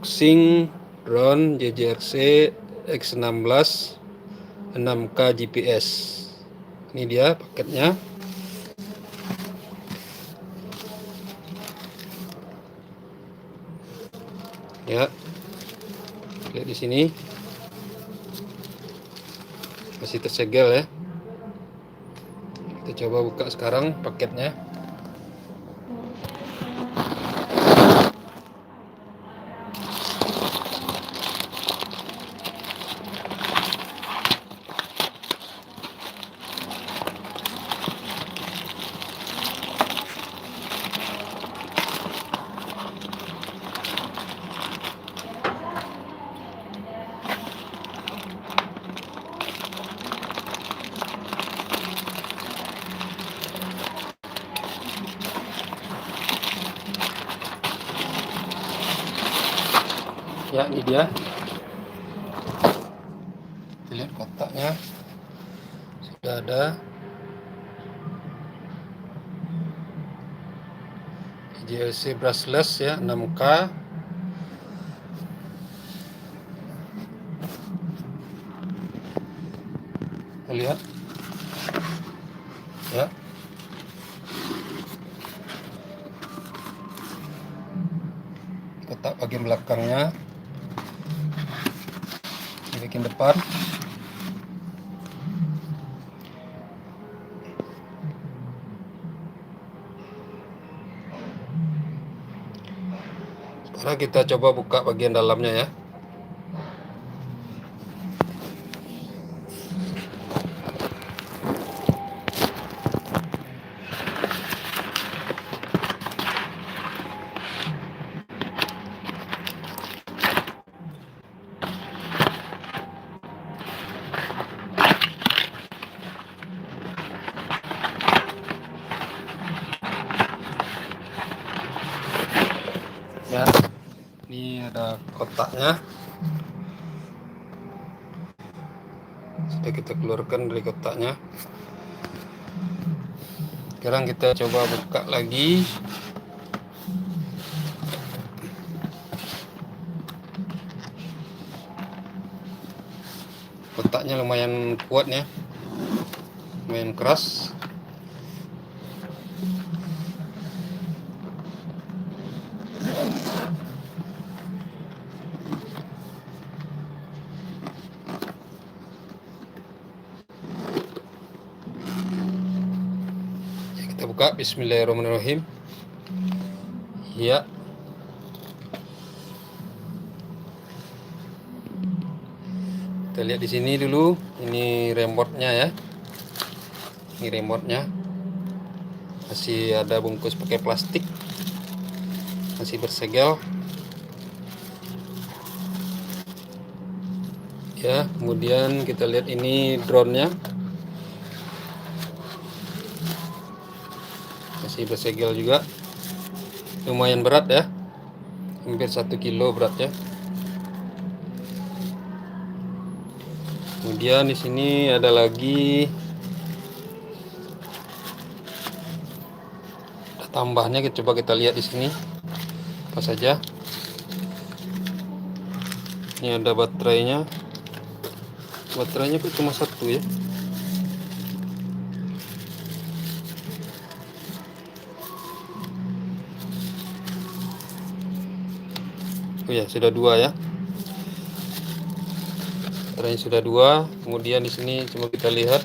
unboxing drone JJRC X16 6K GPS. Ini dia paketnya. Ya, lihat di sini masih tersegel ya. Kita coba buka sekarang paketnya. Ya, ini dia. Kita lihat kotaknya. Sudah ada. JLC brushless ya, 6K. Kita lihat. Ya. Kotak bagian belakangnya. Bagian depan. Sekarang kita coba buka bagian dalamnya ya. Ya, ini ada kotaknya. Sudah kita keluarkan dari kotaknya. Sekarang kita coba buka lagi. Kotaknya lumayan kuat ya, lumayan keras. Kita buka, bismillahirrahmanirrahim. Ya. Kita lihat di sini dulu. Ini remote-nya ya. Ini remote-nya. Masih ada bungkus pakai plastik. Masih bersegel. Ya, kemudian kita lihat ini drone-nya. Masih bersegel juga. Lumayan berat ya. Hampir 1 kilo beratnya. Kemudian di sini ada lagi tambahnya. Coba kita lihat di sini apa saja. Ini ada baterainya. Baterainya cuma satu ya. Oh ya, sudah 2 ya. Baterainya sudah 2. Kemudian di sini coba kita lihat.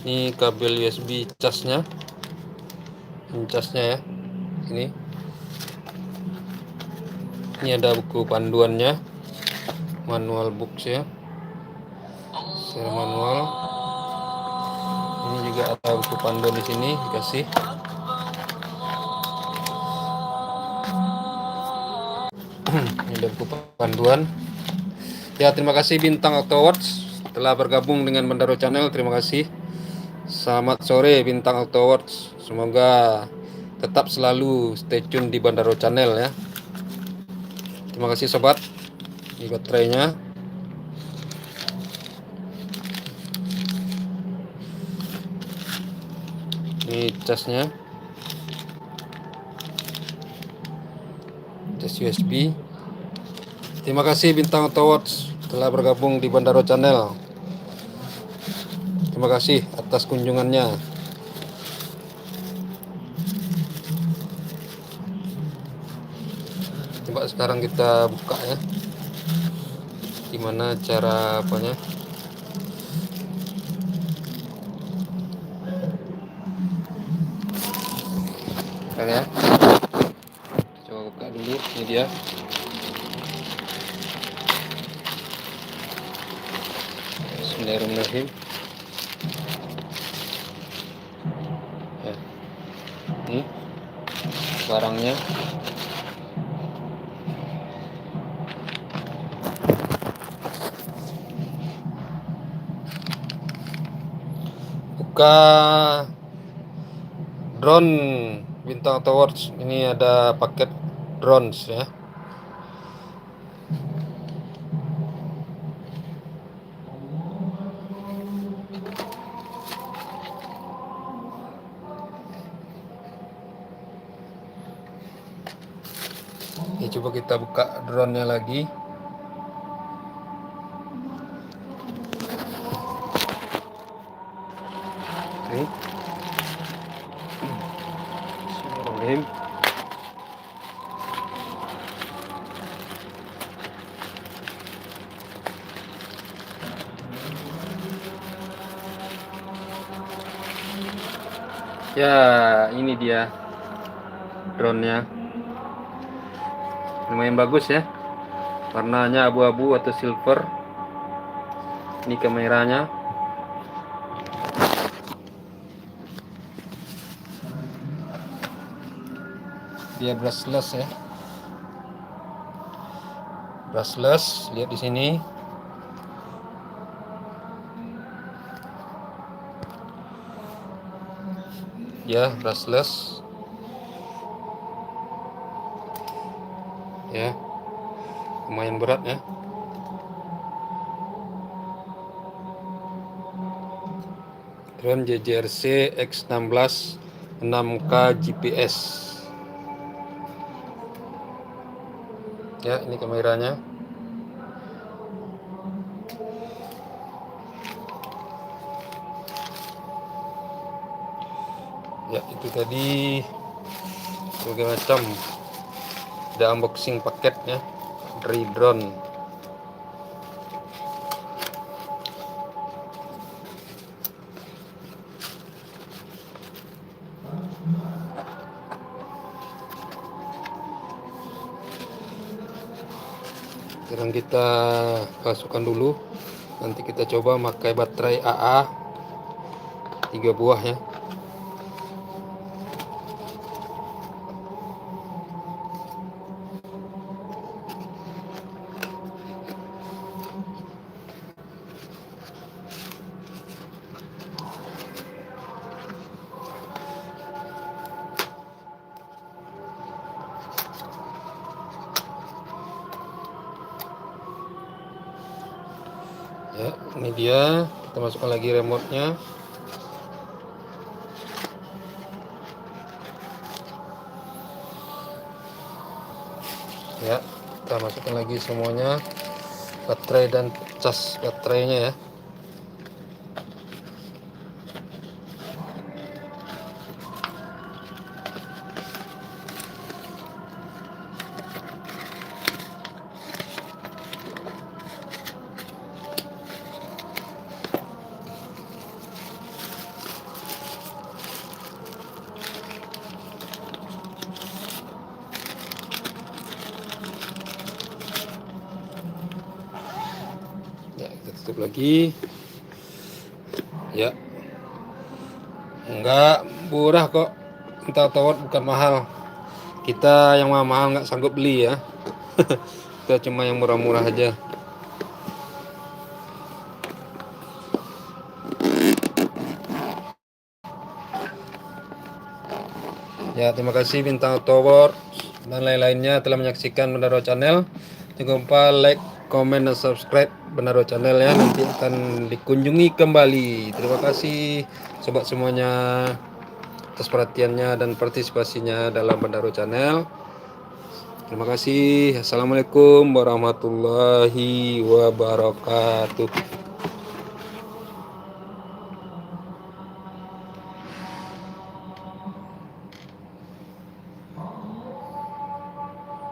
Ini kabel USB casnya. Ini casnya ya. Ini ada buku panduannya. Manual books ya. Secara manual. Ini juga ada buku panduan di sini dikasih. Ini ada buku panduan. Ya, terima kasih Bintang Octowords telah bergabung dengan Bendaro Channel. Terima kasih. Selamat sore Bintang Octowords. Semoga tetap selalu stay tune di Bendaro Channel ya. Terima kasih sobat. Ini baterainya. Ini casnya. Cas USB. Terima kasih Bintang Awards telah bergabung di Bandaro Channel. Terima kasih atas kunjungannya. Coba sekarang kita buka ya. Gimana cara apanya? Bentar ya. Coba buka dulu, ini dia. Bismillahirrahmanirrahim. Ya. Ini barangnya. Buka drone Bintang Awards. Ini ada paket drones ya. Ini coba kita buka drone-nya lagi. Ini. Bismillahirrahmanirrahim. Ya, ini dia drone-nya. Lumayan bagus ya. Warnanya abu-abu atau silver. Ini kameranya. Dia brushless ya. Brushless, lihat di sini. Ya, brushless. Ya. Lumayan berat ya. Drone JJRC X16 6K GPS. Ya, ini kameranya. Ya, itu tadi berbagai macam. Ada unboxing paketnya dari drone. Sekarang kita masukkan dulu. Nanti kita coba pakai baterai AA 3 buah ya. Ya, ini dia. Kita masukkan lagi remote-nya. Ya, kita masukkan lagi semuanya, baterai dan cas baterainya ya. Ya, kita tutup lagi. Ya, enggak murah kok. Bintang Awards bukan mahal. Kita yang mahal nggak sanggup beli ya. Kita cuma yang murah-murah aja. Ya, terima kasih Bintang Awards dan lain-lainnya telah menyaksikan Bandaro Channel. Jangan lupa like, komen, dan subscribe Bandaro Channel ya. Nanti akan dikunjungi kembali. Terima kasih sobat semuanya atas perhatiannya dan partisipasinya dalam Bandaro Channel. Terima kasih. Assalamualaikum warahmatullahi wabarakatuh.